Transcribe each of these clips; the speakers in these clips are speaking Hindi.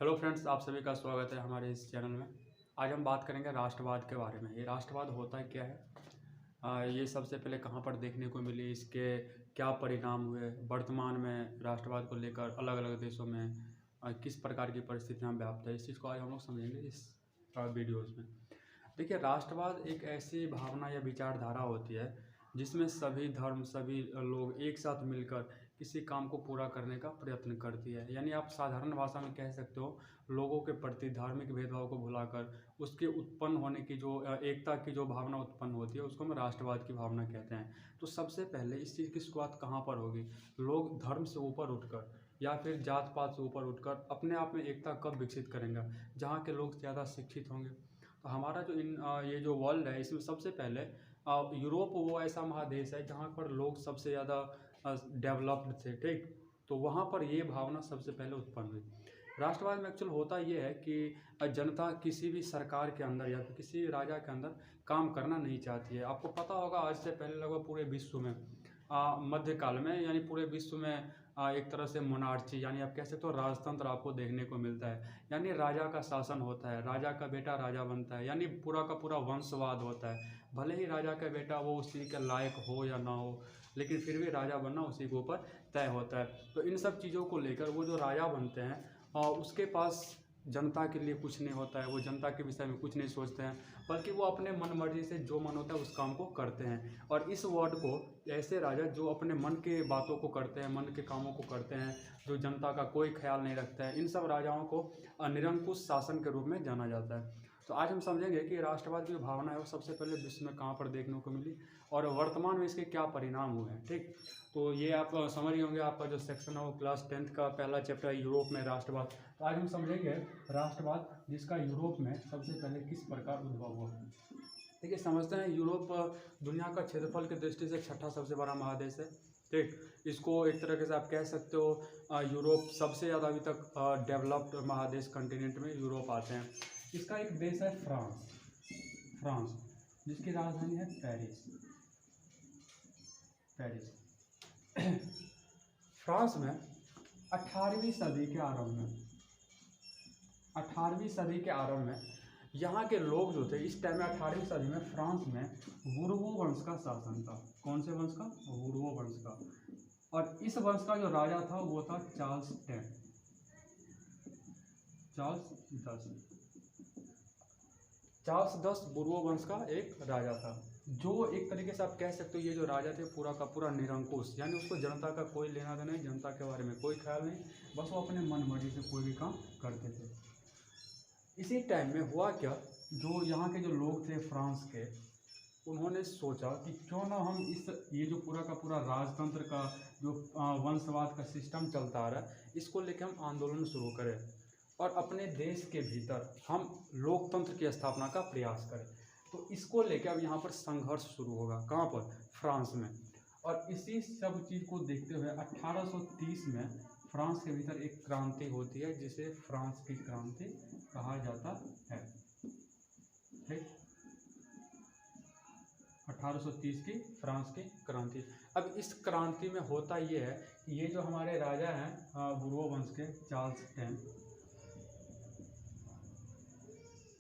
हेलो फ्रेंड्स, आप सभी का स्वागत है हमारे इस चैनल में। आज हम बात करेंगे राष्ट्रवाद के बारे में। ये राष्ट्रवाद होता है क्या है, ये सबसे पहले कहाँ पर देखने को मिली, इसके क्या परिणाम हुए, वर्तमान में राष्ट्रवाद को लेकर अलग अलग देशों में किस प्रकार की परिस्थितियाँ व्याप्त है, इस चीज़ को आज हम लोग समझेंगे इस वीडियोज़ में। देखिए, राष्ट्रवाद एक ऐसी भावना या विचारधारा होती है जिसमें सभी धर्म, सभी लोग एक साथ मिलकर किसी काम को पूरा करने का प्रयत्न करती है। यानी आप साधारण भाषा में कह सकते हो, लोगों के प्रति धार्मिक भेदभाव को भुलाकर उसके उत्पन्न होने की जो एकता की जो भावना उत्पन्न होती है, उसको हम राष्ट्रवाद की भावना कहते हैं। तो सबसे पहले इस चीज़ की शुरुआत कहाँ पर होगी? लोग धर्म से ऊपर उठकर या फिर जात पात से ऊपर उठकर अपने आप में एकता कब विकसित करेंगे? जहाँ के लोग ज़्यादा शिक्षित होंगे। तो हमारा जो ये जो वर्ल्ड है, इसमें सबसे पहले यूरोप वो ऐसा महादेश है जहाँ पर लोग सबसे ज़्यादा डेवलप्ड थे, ठीक। तो वहाँ पर ये भावना सबसे पहले उत्पन्न हुई। राष्ट्रवाद में एक्चुअल होता ये है कि जनता किसी भी सरकार के अंदर या फिर किसी राजा के अंदर काम करना नहीं चाहती है। आपको पता होगा, आज से पहले लगभग पूरे विश्व में मध्यकाल में, यानी पूरे विश्व में एक तरह से मोनार्ची यानी आप कह सकते हो राजतंत्र आपको देखने को मिलता है। यानी राजा का शासन होता है, राजा का बेटा राजा बनता है, यानी पूरा का पूरा वंशवाद होता है। भले ही राजा का बेटा वो उसी के लायक हो या ना हो, लेकिन फिर भी राजा बनना उसी के ऊपर तय होता है। तो इन सब चीज़ों को लेकर वो जो राजा बनते हैं उसके पास जनता के लिए कुछ नहीं होता है, वो जनता के विषय में कुछ नहीं सोचते हैं, बल्कि वो अपने मन मर्जी से जो मन होता है उस काम को करते हैं। और इस वर्ड को ऐसे राजा जो अपने मन के बातों को करते हैं, मन के कामों को करते हैं, जो जनता का कोई ख्याल नहीं रखता है, इन सब राजाओं को निरंकुश शासन के रूप में जाना जाता है। तो आज हम समझेंगे कि राष्ट्रवाद की जो भावना है वो सबसे पहले विश्व में कहाँ पर देखने को मिली और वर्तमान में इसके क्या परिणाम हुए हैं, ठीक। तो ये आप समझ गए होंगे, आपका जो सेक्शन है वो क्लास 10th का पहला चैप्टर है, यूरोप में राष्ट्रवाद। तो आज हम समझेंगे राष्ट्रवाद जिसका यूरोप में सबसे पहले किस प्रकार उद्भव हुआ। देखिए, समझते हैं यूरोप दुनिया का क्षेत्रफल की दृष्टि से छठा सबसे बड़ा महादेश है, ठीक। इसको एक तरीके से आप कह सकते हो यूरोप सबसे ज़्यादा अभी तक डेवलप्ड महादेश कंटिनेंट में यूरोप आते हैं। इसका एक देश है फ्रांस, फ्रांस जिसकी राजधानी है पेरिस, पेरिस। फ्रांस में 18वीं सदी के आरंभ में, 18वीं सदी के आरंभ में यहाँ के लोग जो थे, इस टाइम में 18वीं सदी में फ्रांस में बुर्बो वंश का शासन था। कौन से वंश का? बुर्बो वंश का। और इस वंश का जो राजा था वो था चार्ल्स 10, चार्ल्स 10 बुर्बो वंश का एक राजा था, जो एक तरीके से आप कह सकते हो ये जो राजा थे पूरा का पूरा निरंकुश, यानी उसको जनता का कोई लेना देना नहीं, जनता के बारे में कोई ख्याल नहीं, बस वो अपने मन मर्जी से कोई भी काम करते थे। इसी टाइम में हुआ क्या, जो यहाँ के जो लोग थे फ्रांस के, उन्होंने सोचा कि क्यों ना हम ये जो पूरा का पूरा राजतंत्र का जो वंशवाद का सिस्टम चलता आ रहा है, इसको लेकर हम आंदोलन शुरू करें और अपने देश के भीतर हम लोकतंत्र की स्थापना का प्रयास करें। तो इसको लेकर अब यहाँ पर संघर्ष शुरू होगा। कहाँ पर? फ्रांस में। और इसी सब चीज़ को देखते हुए 1830 में फ्रांस के भीतर एक क्रांति होती है, जिसे फ्रांस की क्रांति कहा जाता है, ठीक। 1830 की फ्रांस की क्रांति। अब इस क्रांति में होता ये है कि ये जो हमारे राजा हैं बुर्बो वंश के चार्ल्स 10,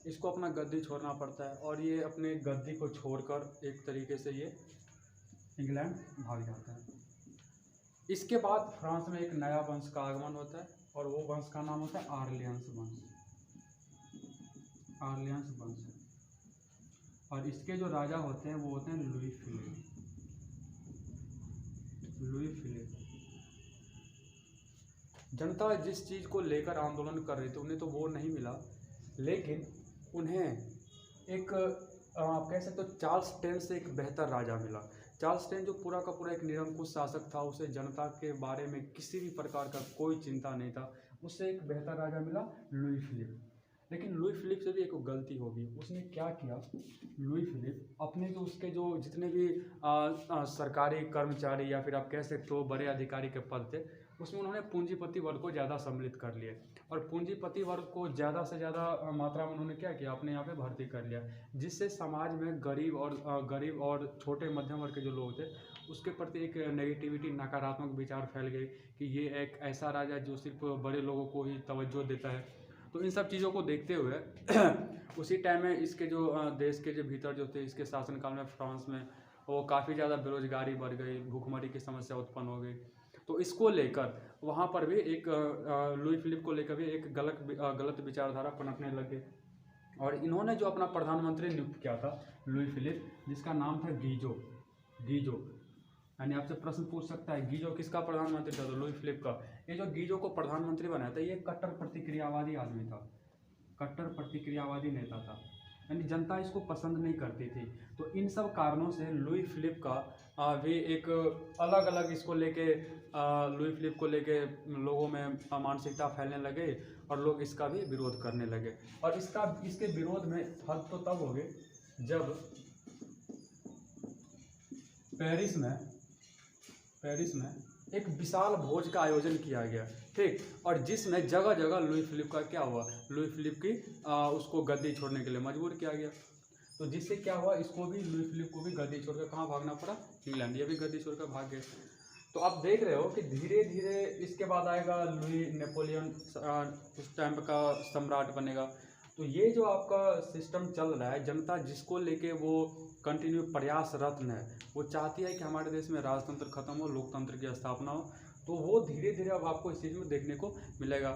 इसको अपना गद्दी छोड़ना पड़ता है और ये अपने गद्दी को छोड़कर एक तरीके से ये इंग्लैंड भाग जाता है। इसके बाद फ्रांस में एक नया वंश का आगमन होता है और वो वंश का नाम होता है आर्लियंस वंश, आर्लियंस वंश। और इसके जो राजा होते हैं वो होते हैं लुई फिलिप, लुई फिलिप। जनता जिस चीज़ को लेकर आंदोलन कर रही थी उन्हें तो वो नहीं मिला, लेकिन उन्हें एक आप कह सकते हो चार्ल्स 10 से एक बेहतर राजा मिला। चार्ल्स 10 जो पूरा का पूरा एक निरंकुश शासक था, उसे जनता के बारे में किसी भी प्रकार का कोई चिंता नहीं था, उससे एक बेहतर राजा मिला लुई फिलिप। लेकिन लुई फिलिप से भी एक गलती होगी। उसने क्या किया, लुई फिलिप अपने जो उसके जो जितने भी सरकारी कर्मचारी या फिर आप कह सकते हो बड़े अधिकारी के पद थे, उसमें उन्होंने पूंजीपति वर्ग को ज़्यादा सम्मिलित कर लिए और पूंजीपति वर्ग को ज़्यादा से ज़्यादा मात्रा में उन्होंने क्या किया, अपने यहाँ पे भर्ती कर लिया, जिससे समाज में गरीब और छोटे मध्यम वर्ग के जो लोग थे उसके प्रति एक नेगेटिविटी, नकारात्मक विचार फैल गई कि ये एक ऐसा राजा जो सिर्फ बड़े लोगों को ही तवज्जो देता है तो इन सब चीज़ों को देखते हुए उसी टाइम में इसके जो देश के जो भीतर जो थे, इसके शासनकाल में फ्रांस में वो काफ़ी ज़्यादा बेरोजगारी बढ़ गई, भूखमरी की समस्या उत्पन्न हो गई। तो इसको लेकर वहाँ पर भी एक लुई फिलिप को लेकर भी एक गलत विचारधारा पनपने लगे। और इन्होंने जो अपना प्रधानमंत्री नियुक्त किया था लुई फिलिप, जिसका नाम था गीजो। यानी आपसे प्रश्न पूछ सकता है गीजो किसका प्रधानमंत्री था? तो लुई फिलिप का। ये जो गीजो को प्रधानमंत्री बनाया था, ये कट्टर प्रतिक्रियावादी आदमी था, कट्टर प्रतिक्रियावादी नेता था, यानी जनता इसको पसंद नहीं करती थी। तो इन सब कारणों से लुई फिलिप का भी एक अलग अलग इसको लेके लुई फिलिप को लेके लोगों में मानसिकता फैलने लगे और लोग इसका भी विरोध करने लगे। और इसके विरोध में हद तो तब हो गई जब पेरिस में एक विशाल भोज का आयोजन किया गया, ठीक। और जिसमें जगह जगह लुई फिलिप का क्या हुआ, लुई फिलिप की उसको गद्दी छोड़ने के लिए मजबूर किया गया। तो जिससे क्या हुआ, इसको भी लुई फिलिप को भी गद्दी छोड़कर कहाँ भागना पड़ा? इंग्लैंड। ये भी गद्दी छोड़कर भाग गए। तो आप देख रहे हो कि धीरे धीरे इसके बाद आएगा लुई नेपोलियन, उस टाइम का सम्राट बनेगा। तो ये जो आपका सिस्टम चल रहा है, जनता जिसको लेके वो कंटिन्यू प्रयासरत है, वो चाहती है कि हमारे देश में राजतंत्र खत्म हो, लोकतंत्र की स्थापना हो। तो वो धीरे धीरे अब आपको इस चीज़ में देखने को मिलेगा।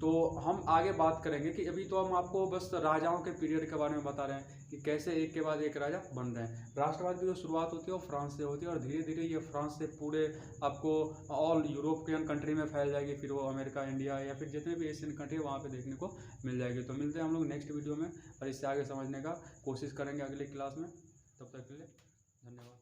तो हम आगे बात करेंगे कि अभी तो हम आपको बस राजाओं के पीरियड के बारे में बता रहे हैं कि कैसे एक के बाद एक राजा बन रहे हैं। राष्ट्रवाद की जो शुरुआत होती है वो फ्रांस से होती है और धीरे धीरे ये फ्रांस से पूरे आपको ऑल यूरोपियन कंट्री में फैल जाएगी, फिर वो अमेरिका, इंडिया या फिर जितने भी एशियन कंट्री वहाँ पे देखने को मिल जाएगी। तो मिलते हैं हम लोग नेक्स्ट वीडियो में और इससे आगे समझने का कोशिश करेंगे अगली क्लास में। तब तक के लिए धन्यवाद।